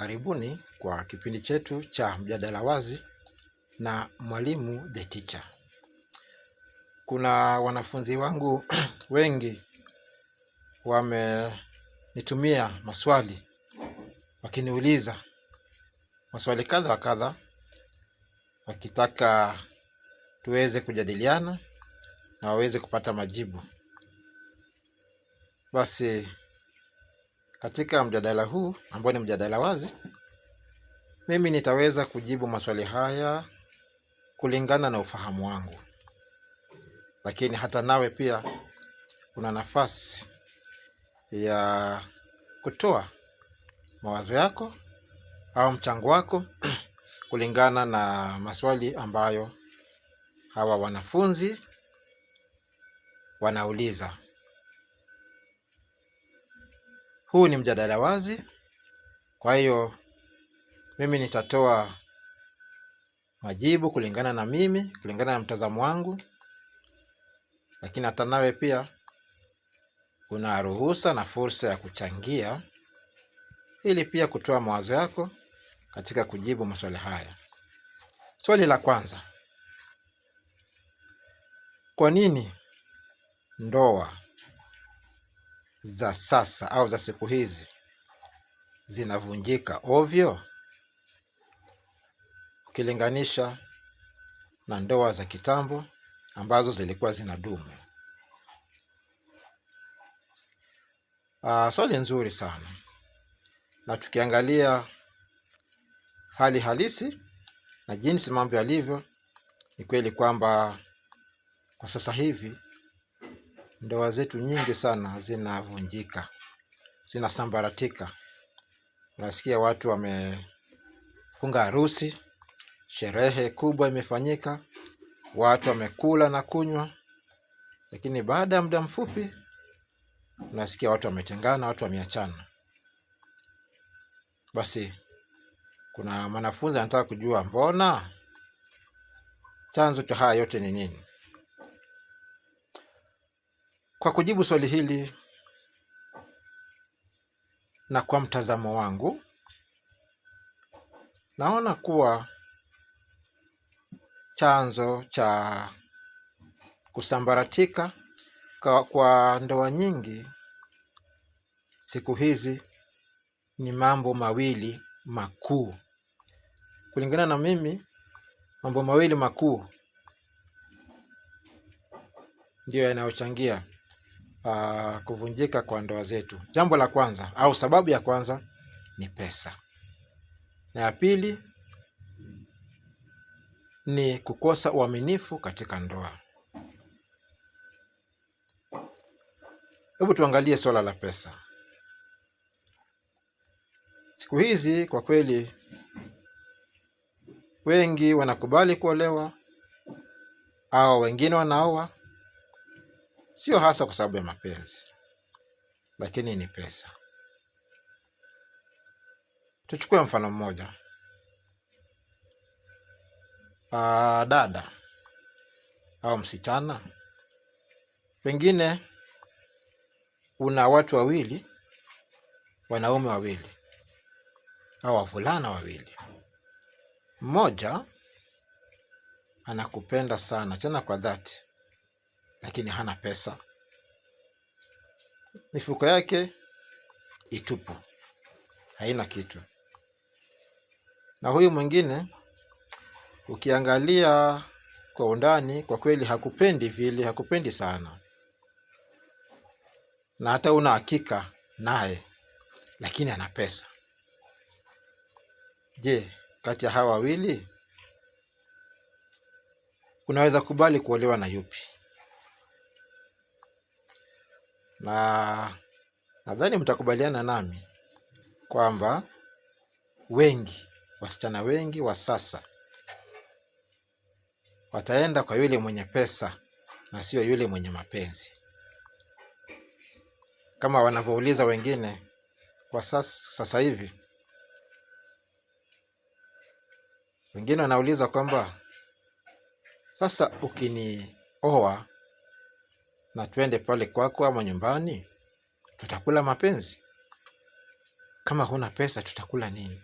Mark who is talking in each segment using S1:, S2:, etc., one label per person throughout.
S1: Karibuni kwa kipindi chetu cha mjadala wazi na mwalimu the teacher. Kuna wanafunzi wangu wengi wamenitumia maswali wakiniuliza maswali kadha wa kadha, wakitaka tuweze kujadiliana na waweze kupata majibu. Basi katika mjadala huu ambao ni mjadala wazi, mimi nitaweza kujibu maswali haya kulingana na ufahamu wangu. Lakini hata nawe pia una nafasi ya kutoa mawazo yako au mchango wako kulingana na maswali ambayo hawa wanafunzi wanauliza. Huu ni mjadala wazi, kwa hiyo mimi nitatoa majibu kulingana na mimi, kulingana na mtazamo wangu. Lakini hata nawe pia una ruhusa na fursa ya kuchangia ili pia kutoa mawazo yako katika kujibu maswali haya. Swali la kwanza: kwa nini ndoa za sasa au za siku hizi zinavunjika ovyo ukilinganisha na ndoa za kitambo ambazo zilikuwa zinadumu? Swali nzuri sana. Na tukiangalia hali halisi na jinsi mambo yalivyo, ni kweli kwamba kwa sasa hivi ndoa zetu nyingi sana zinavunjika, zinasambaratika. Unasikia watu wamefunga harusi, sherehe kubwa imefanyika, watu wamekula na kunywa, lakini baada ya muda mfupi unasikia watu wametengana, watu wameachana. Basi kuna mwanafunzi anataka kujua mbona, chanzo cha haya yote ni nini? Kwa kujibu swali hili na kwa mtazamo wangu, naona kuwa chanzo cha kusambaratika kwa ndoa nyingi siku hizi ni mambo mawili makuu. Kulingana na mimi, mambo mawili makuu ndio yanayochangia kuvunjika kwa ndoa zetu. Jambo la kwanza au sababu ya kwanza ni pesa, na ya pili ni kukosa uaminifu katika ndoa. Hebu tuangalie swala la pesa. Siku hizi kwa kweli wengi wanakubali kuolewa au wengine wanaoa, sio hasa kwa sababu ya mapenzi, lakini ni pesa. Tuchukue mfano mmoja. Dada au msichana, pengine una watu wawili, wanaume wawili au wavulana wawili. Mmoja anakupenda sana, tena kwa dhati, lakini hana pesa. Mifuko yake itupu, haina kitu. Na huyu mwingine ukiangalia kwa undani, kwa kweli hakupendi vile, hakupendi sana, na hata una hakika naye, lakini ana pesa. Je, kati ya hawa wawili unaweza kubali kuolewa na yupi? Na nadhani mtakubaliana nami kwamba wasichana wengi wa sasa wataenda kwa yule mwenye pesa na sio yule mwenye mapenzi. Kama wanavyouliza wengine kwa sasa hivi, wengine wanauliza kwamba sasa ukinioa na twende pale kwako ama nyumbani, tutakula mapenzi? Kama huna pesa tutakula nini?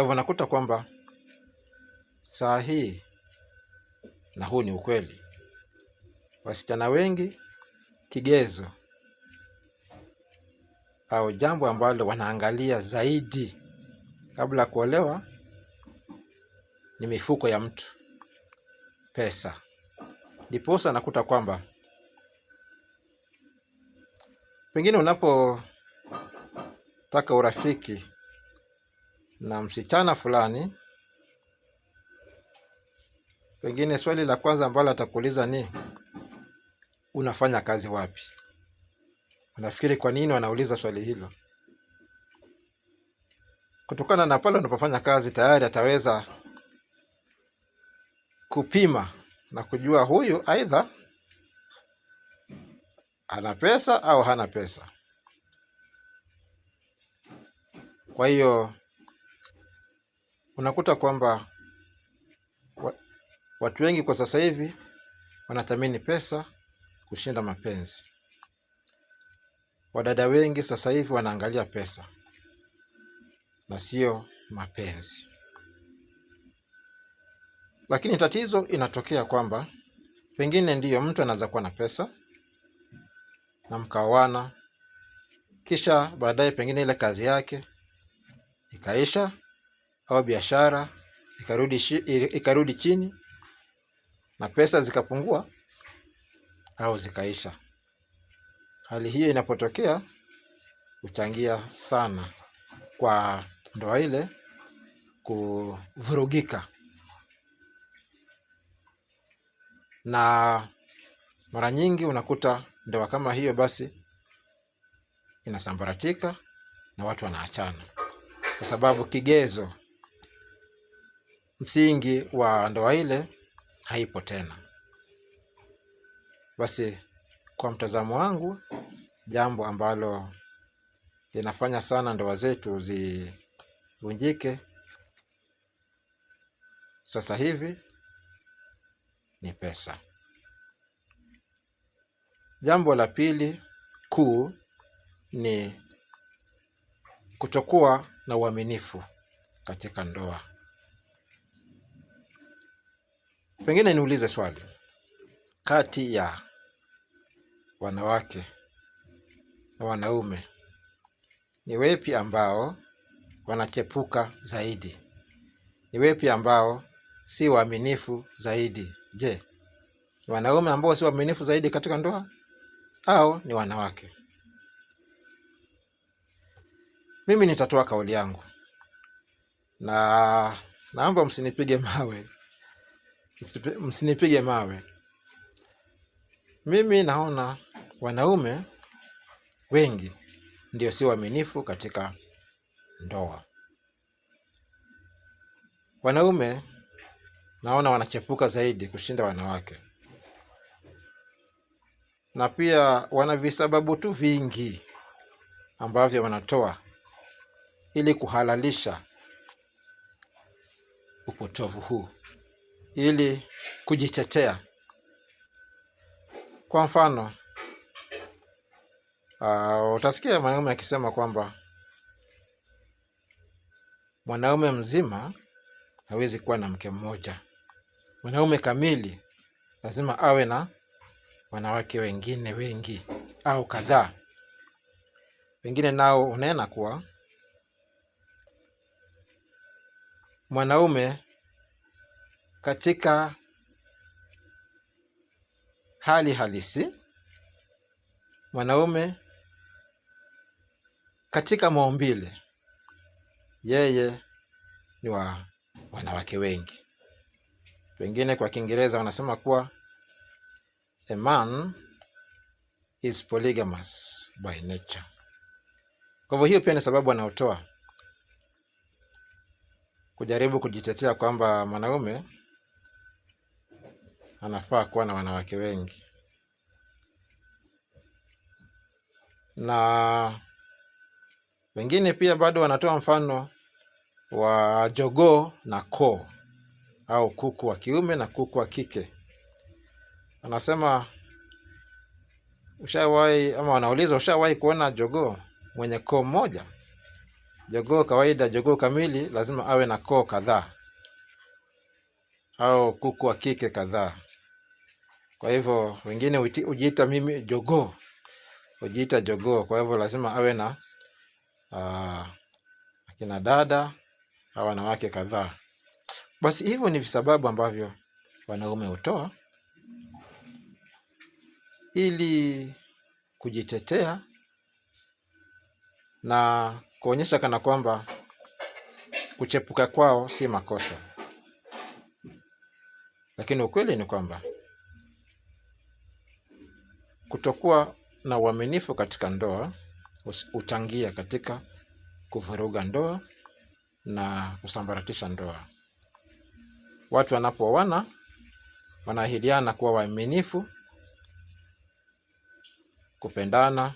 S1: Kwa hivyo nakuta kwamba saa hii, na huu ni ukweli, wasichana wengi kigezo au jambo ambalo wanaangalia zaidi kabla kuolewa ni mifuko ya mtu, pesa. Ndiposa nakuta kwamba pengine unapotaka urafiki na msichana fulani, pengine swali la kwanza ambalo atakuuliza ni unafanya kazi wapi? Unafikiri kwa nini wanauliza swali hilo? Kutokana na pale unapofanya kazi tayari ataweza kupima na kujua huyu aidha ana pesa au hana pesa. Kwa hiyo unakuta kwamba watu wengi kwa sasa hivi wanathamini pesa kushinda mapenzi. Wadada wengi sasa hivi wanaangalia pesa na sio mapenzi. Lakini tatizo inatokea kwamba pengine ndiyo mtu anaweza kuwa na pesa na mkaoana, kisha baadaye pengine ile kazi yake ikaisha au biashara ikarudi chini na pesa zikapungua au zikaisha. Hali hiyo inapotokea huchangia sana kwa ndoa ile kuvurugika, na mara nyingi unakuta ndoa kama hiyo basi inasambaratika na watu wanaachana, kwa sababu kigezo msingi wa ndoa ile haipo tena. Basi kwa mtazamo wangu, jambo ambalo linafanya sana ndoa zetu zivunjike sasa hivi ni pesa. Jambo la pili kuu ni kutokuwa na uaminifu katika ndoa. Pengine niulize swali, kati ya wanawake na wanaume ni wepi ambao wanachepuka zaidi? Ni wepi ambao si waaminifu zaidi? Je, ni wanaume ambao si waaminifu zaidi katika ndoa au ni wanawake? Mimi nitatoa kauli yangu na naomba msinipige mawe. Mimi naona wanaume wengi ndio si waaminifu katika ndoa. Wanaume naona wanachepuka zaidi kushinda wanawake, na pia wana visababu tu vingi ambavyo wanatoa ili kuhalalisha upotovu huu, ili kujitetea. Kwa mfano, utasikia mwanaume akisema kwamba mwanaume mzima hawezi kuwa na mke mmoja. Mwanaume kamili lazima awe na wanawake wengine wengi au kadhaa. Wengine nao unena kuwa mwanaume katika hali halisi, mwanaume katika maumbile, yeye ni wa wanawake wengi. Wengine kwa Kiingereza wanasema kuwa a man is polygamous by nature. Kwa hivyo hiyo pia ni sababu wanaotoa kujaribu kujitetea kwamba mwanaume anafaa kuwa na wanawake wengi. Na wengine pia bado wanatoa mfano wa jogoo na koo, au kuku wa kiume na kuku wa kike. Wanasema wanauliza ushawahi kuona jogoo mwenye koo moja? Jogoo kawaida, jogoo kamili lazima awe na koo kadhaa au kuku wa kike kadhaa. Kwa hivyo wengine hujiita mimi jogoo, hujiita jogoo. Kwa hivyo lazima awe na akina dada au wanawake kadhaa. Basi hivyo ni visababu ambavyo wanaume hutoa ili kujitetea na kuonyesha kana kwamba kuchepuka kwao si makosa. Lakini ukweli ni kwamba kutokuwa na uaminifu katika ndoa huchangia katika kuvuruga ndoa na kusambaratisha ndoa. Watu wanapooana wanaahidiana kuwa waaminifu, kupendana,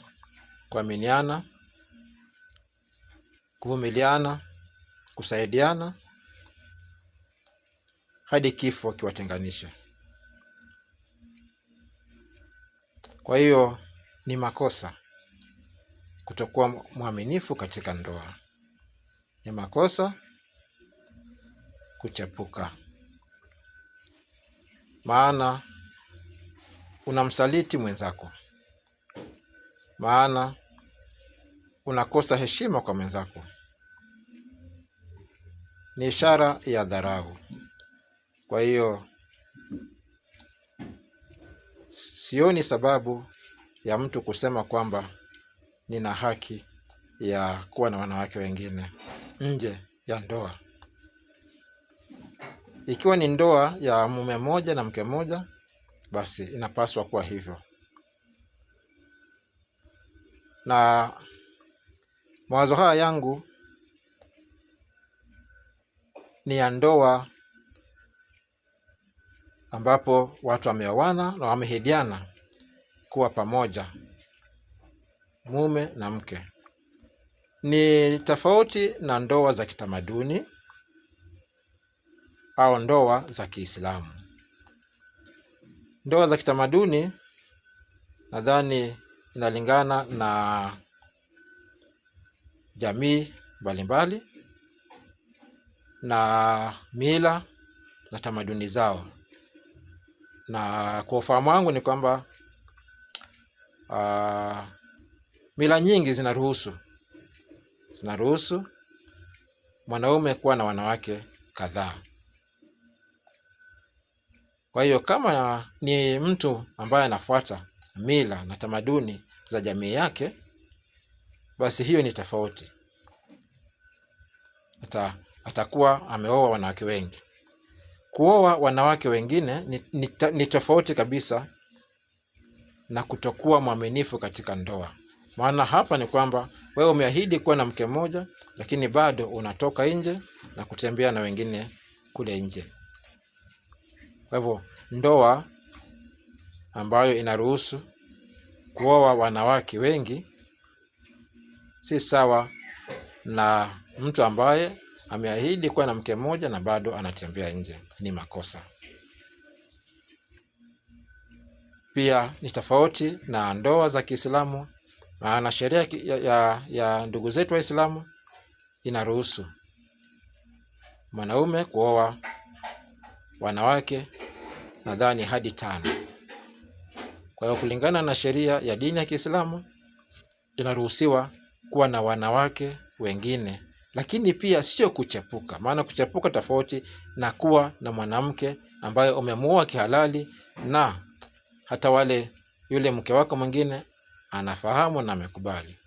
S1: kuaminiana, kuvumiliana, kusaidiana hadi kifo kiwatenganisha. Kwa hiyo ni makosa kutokuwa mwaminifu katika ndoa. Ni makosa kuchepuka, maana unamsaliti mwenzako, maana unakosa heshima kwa mwenzako. Ni ishara ya dharau. Kwa hiyo sioni sababu ya mtu kusema kwamba nina haki ya kuwa na wanawake wengine nje ya ndoa. Ikiwa ni ndoa ya mume mmoja na mke mmoja, basi inapaswa kuwa hivyo. Na mawazo haya yangu ni ya ndoa ambapo watu wameoana na wameahidiana kuwa pamoja, mume na mke. Ni tofauti na ndoa za kitamaduni au ndoa za Kiislamu. Ndoa za kitamaduni nadhani inalingana na jamii mbalimbali na mila na tamaduni zao. Na kwa ufahamu wangu ni kwamba mila nyingi zinaruhusu mwanaume kuwa na wanawake kadhaa. Kwa hiyo kama ni mtu ambaye anafuata mila na tamaduni za jamii yake, basi hiyo ni tofauti. Atakuwa ameoa wanawake wengi. Kuoa wanawake wengine ni tofauti kabisa na kutokuwa mwaminifu katika ndoa. Maana hapa ni kwamba wewe umeahidi kuwa na mke mmoja, lakini bado unatoka nje na kutembea na wengine kule nje. Kwa hivyo ndoa ambayo inaruhusu kuoa wanawake wengi si sawa na mtu ambaye ameahidi kuwa na mke mmoja na bado anatembea nje. Ni makosa. Pia ni tofauti na ndoa za Kiislamu, maana sheria ya ndugu zetu Waislamu inaruhusu mwanaume kuoa wanawake nadhani hadi 5. Kwa hiyo kulingana na sheria ya dini ya Kiislamu inaruhusiwa kuwa na wanawake wengine, lakini pia sio kuchepuka. Maana kuchepuka tofauti na kuwa na mwanamke ambaye umemuoa kihalali na hata yule mke wako mwingine anafahamu na amekubali.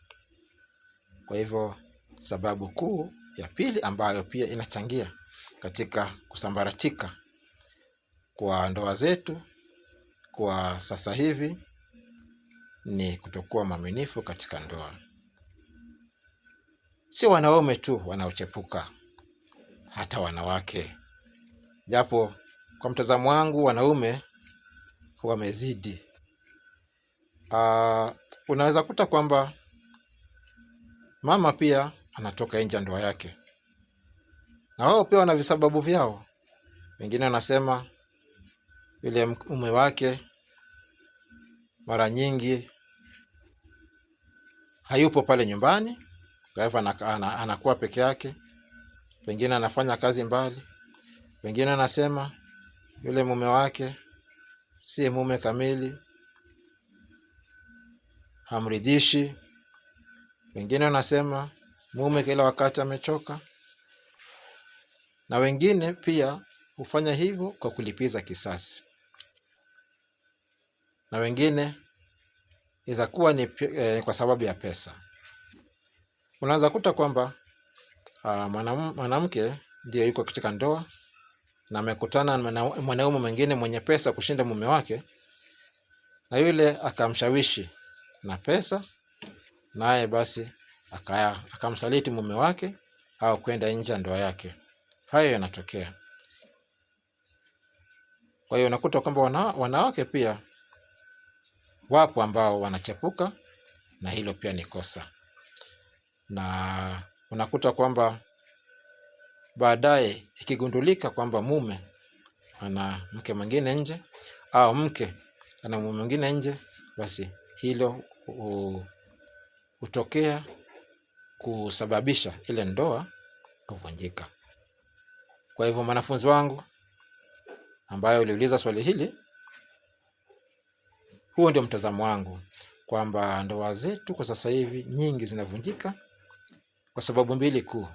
S1: Kwa hivyo sababu kuu ya pili ambayo pia inachangia katika kusambaratika kwa ndoa zetu kwa sasa hivi ni kutokuwa mwaminifu katika ndoa. Sio wanaume tu wanaochepuka, hata wanawake. Japo kwa mtazamo wangu wanaume wamezidi. Unaweza kuta kwamba mama pia anatoka nje ya ndoa yake, na wao pia wana visababu vyao. Wengine wanasema yule mume wake mara nyingi hayupo pale nyumbani kwa hivyo anakuwa peke yake, pengine anafanya kazi mbali, wengine anasema yule mume wake si mume kamili, hamridhishi, wengine wanasema mume kila wakati amechoka, na wengine pia hufanya hivyo kwa kulipiza kisasi, na wengine inaweza kuwa ni kwa sababu ya pesa. Unaweza kuta kwamba mwanamke ndio yuko katika ndoa na amekutana na mwanaume mwingine mwenye pesa kushinda mume wake, na yule akamshawishi na pesa, naye basi akamsaliti mume wake au kwenda nje ya ndoa yake. Hayo yanatokea. Kwa hiyo unakuta kwamba wanawake pia wapo ambao wanachepuka, na hilo pia ni kosa. Na unakuta kwamba baadaye ikigundulika kwamba mume ana mke mwingine nje au mke ana mume mwingine nje, basi hilo hutokea kusababisha ile ndoa kuvunjika. Kwa hivyo mwanafunzi wangu ambaye uliuliza swali hili, huo ndio mtazamo wangu kwamba ndoa zetu kwa sasa hivi nyingi zinavunjika kwa sababu mbili kuu: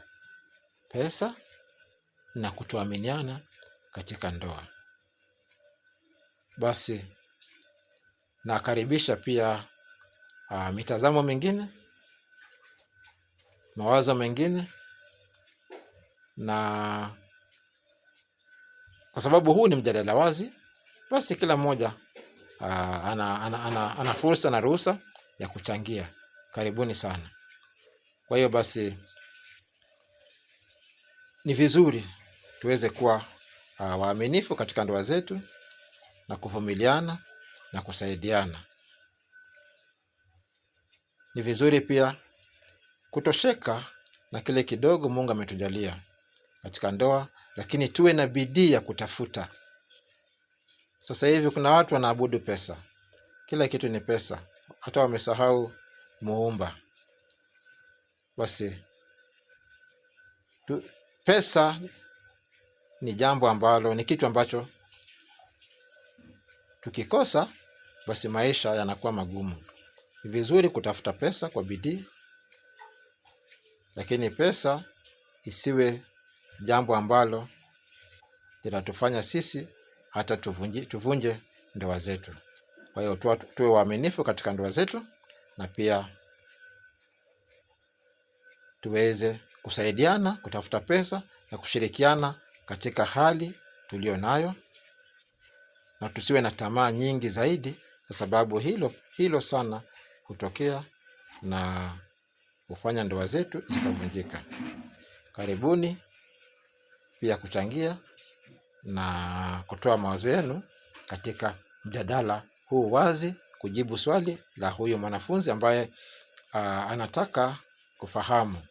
S1: pesa na kutoaminiana katika ndoa. Basi nakaribisha pia mitazamo mingine, mawazo mengine, na kwa sababu huu ni mjadala wazi, basi kila mmoja ana fursa na ruhusa ya kuchangia. Karibuni sana. Kwa hiyo basi ni vizuri tuweze kuwa waaminifu katika ndoa zetu na kuvumiliana na kusaidiana. Ni vizuri pia kutosheka na kile kidogo Mungu ametujalia katika ndoa, lakini tuwe na bidii ya kutafuta. Sasa hivi kuna watu wanaabudu pesa. Kila kitu ni pesa, hata wamesahau Muumba. Basi pesa ni jambo ambalo, ni kitu ambacho tukikosa basi maisha yanakuwa magumu. Ni vizuri kutafuta pesa kwa bidii, lakini pesa isiwe jambo ambalo linatufanya sisi hata tuvunje ndoa zetu. Kwa hiyo tuwe waaminifu katika ndoa zetu, na pia tuweze kusaidiana kutafuta pesa na kushirikiana katika hali tulio nayo, na tusiwe na tamaa nyingi zaidi, kwa sababu hilo sana hutokea na hufanya ndoa zetu zikavunjika. Karibuni pia kuchangia na kutoa mawazo yenu katika mjadala huu wazi, kujibu swali la huyu mwanafunzi ambaye anataka kufahamu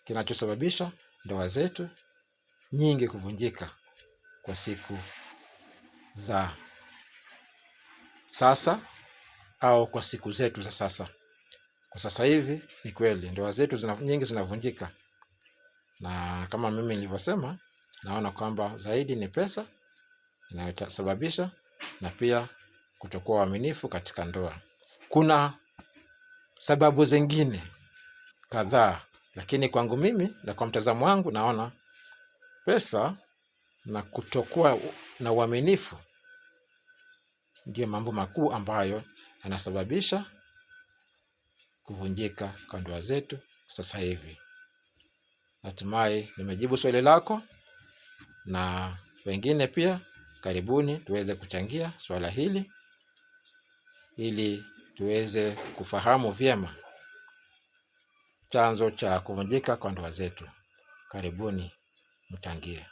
S1: kinachosababisha ndoa zetu nyingi kuvunjika kwa siku za sasa au kwa siku zetu za sasa. Kwa sasa hivi ni kweli ndoa zetu nyingi zinavunjika, na kama mimi nilivyosema, naona kwamba zaidi ni pesa inayosababisha, na pia kutokuwa waaminifu katika ndoa. Kuna sababu zingine kadhaa, lakini kwangu mimi na kwa mtazamo wangu naona pesa na kutokuwa na uaminifu ndio mambo makuu ambayo yanasababisha kuvunjika kwa ndoa zetu sasa hivi. Natumai nimejibu swali lako, na wengine pia karibuni tuweze kuchangia swala hili ili tuweze kufahamu vyema chanzo cha kuvunjika kwa ndoa zetu. Karibuni mchangie.